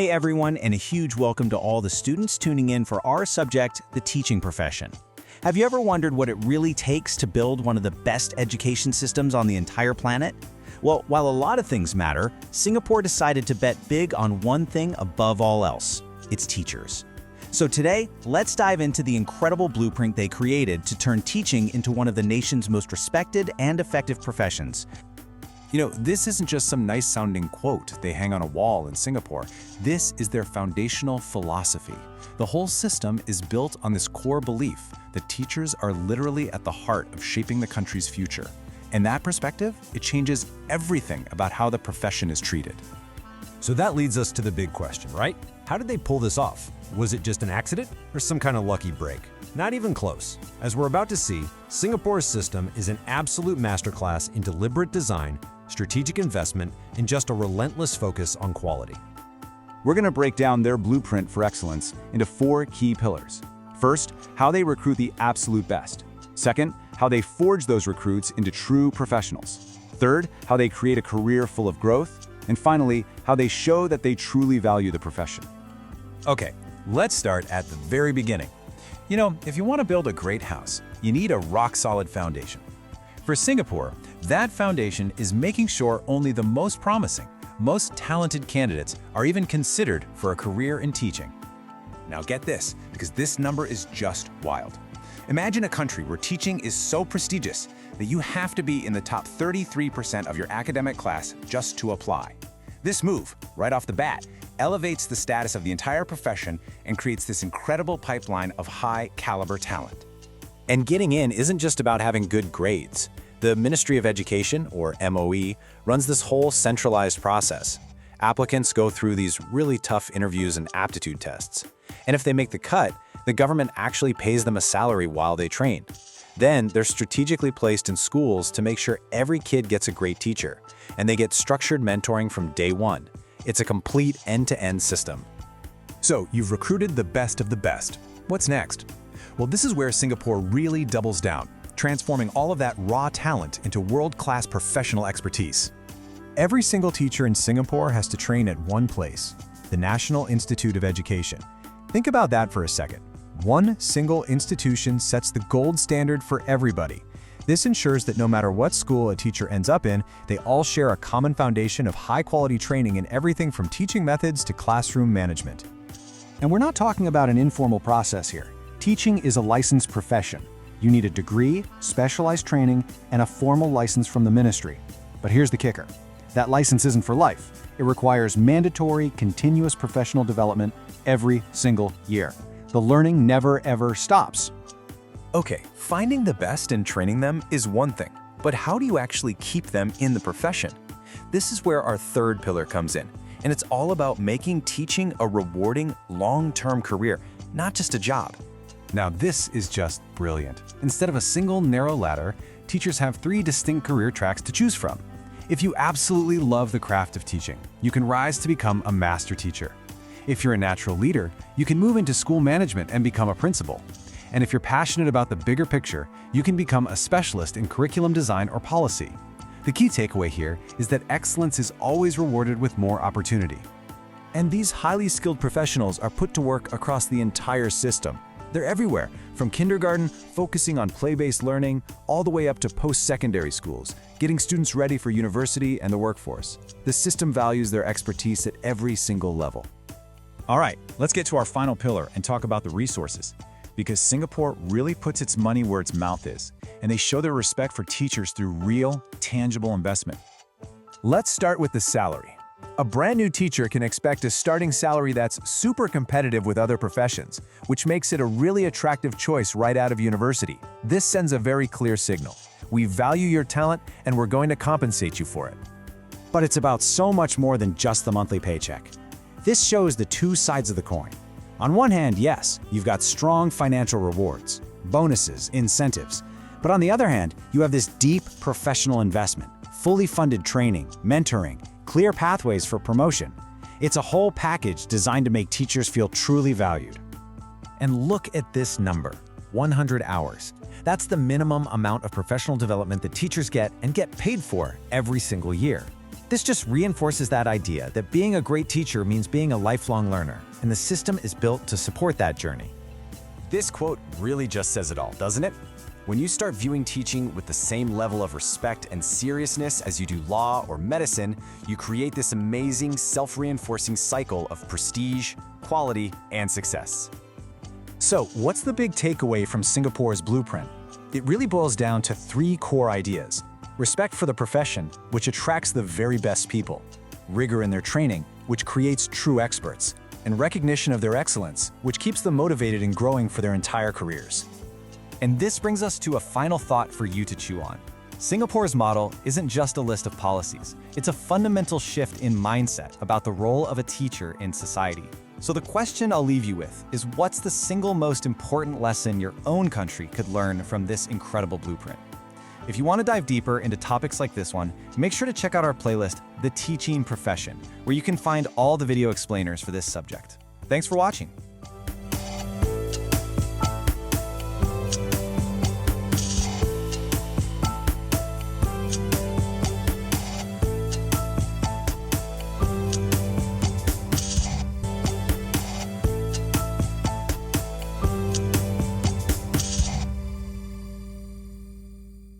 Hey everyone, and a huge welcome to all the students tuning in for our subject, the teaching profession. Have you ever wondered what it really takes to build one of the best education systems on the entire planet? Well, while a lot of things matter, Singapore decided to bet big on one thing above all else: its teachers. So today, let's dive into the incredible blueprint they created to turn teaching into one of the nation's most respected and effective professions. This isn't just some nice-sounding quote they hang on a wall in Singapore. This is their foundational philosophy. The whole system is built on this core belief that teachers are literally at the heart of shaping the country's future. In that perspective, it changes everything about how the profession is treated. So that leads us to the big question, right? How did they pull this off? Was it just an accident or some kind of lucky break? Not even close. As we're about to see, Singapore's system is an absolute masterclass in deliberate design, strategic investment, and just a relentless focus on quality. We're going to break down their blueprint for excellence into 4 key pillars. First, how they recruit the absolute best. Second, how they forge those recruits into true professionals. Third, how they create a career full of growth. And finally, how they show that they truly value the profession. Okay, let's start at the very beginning. If you want to build a great house, you need a rock-solid foundation. For Singapore, that foundation is making sure only the most promising, most talented candidates are even considered for a career in teaching. Now get this, because this number is just wild. Imagine a country where teaching is so prestigious that you have to be in the top 33% of your academic class just to apply. This move, right off the bat, elevates the status of the entire profession and creates this incredible pipeline of high-caliber talent. And getting in isn't just about having good grades. The Ministry of Education, or MOE, runs this whole centralized process. Applicants go through these really tough interviews and aptitude tests. And if they make the cut, the government actually pays them a salary while they train. Then they're strategically placed in schools to make sure every kid gets a great teacher, and they get structured mentoring from day one. It's a complete end-to-end system. So you've recruited the best of the best. What's next? Well, this is where Singapore really doubles down, transforming all of that raw talent into world-class professional expertise. Every single teacher in Singapore has to train at one place, the National Institute of Education. Think about that for a second. One single institution sets the gold standard for everybody. This ensures that no matter what school a teacher ends up in, they all share a common foundation of high-quality training in everything from teaching methods to classroom management. And we're not talking about an informal process here. Teaching is a licensed profession. You need a degree, specialized training, and a formal license from the ministry. But here's the kicker. That license isn't for life. It requires mandatory, continuous professional development every single year. The learning never, ever stops. Okay, finding the best and training them is one thing, but how do you actually keep them in the profession? This is where our third pillar comes in, and it's all about making teaching a rewarding, long-term career, not just a job. Now this is just brilliant. Instead of a single narrow ladder, teachers have 3 distinct career tracks to choose from. If you absolutely love the craft of teaching, you can rise to become a master teacher. If you're a natural leader, you can move into school management and become a principal. And if you're passionate about the bigger picture, you can become a specialist in curriculum design or policy. The key takeaway here is that excellence is always rewarded with more opportunity. And these highly skilled professionals are put to work across the entire system. They're everywhere, from kindergarten, focusing on play-based learning, all the way up to post-secondary schools, getting students ready for university and the workforce. The system values their expertise at every single level. All right, let's get to our final pillar and talk about the resources. Because Singapore really puts its money where its mouth is, and they show their respect for teachers through real, tangible investment. Let's start with the salary. A brand new teacher can expect a starting salary that's super competitive with other professions, which makes it a really attractive choice right out of university. This sends a very clear signal. We value your talent, and we're going to compensate you for it. But it's about so much more than just the monthly paycheck. This shows the 2 sides of the coin. On one hand, yes, you've got strong financial rewards, bonuses, incentives. But on the other hand, you have this deep professional investment, fully funded training, mentoring, clear pathways for promotion. It's a whole package designed to make teachers feel truly valued. And look at this number, 100 hours. That's the minimum amount of professional development that teachers get and get paid for every single year. This just reinforces that idea that being a great teacher means being a lifelong learner, and the system is built to support that journey. This quote really just says it all, doesn't it? When you start viewing teaching with the same level of respect and seriousness as you do law or medicine, you create this amazing self-reinforcing cycle of prestige, quality, and success. So, what's the big takeaway from Singapore's blueprint? It really boils down to 3 core ideas. Respect for the profession, which attracts the very best people. Rigor in their training, which creates true experts. And recognition of their excellence, which keeps them motivated and growing for their entire careers. And this brings us to a final thought for you to chew on. Singapore's model isn't just a list of policies. It's a fundamental shift in mindset about the role of a teacher in society. So the question I'll leave you with is, what's the single most important lesson your own country could learn from this incredible blueprint? If you want to dive deeper into topics like this one, make sure to check out our playlist, The Teaching Profession, where you can find all the video explainers for this subject. Thanks for watching.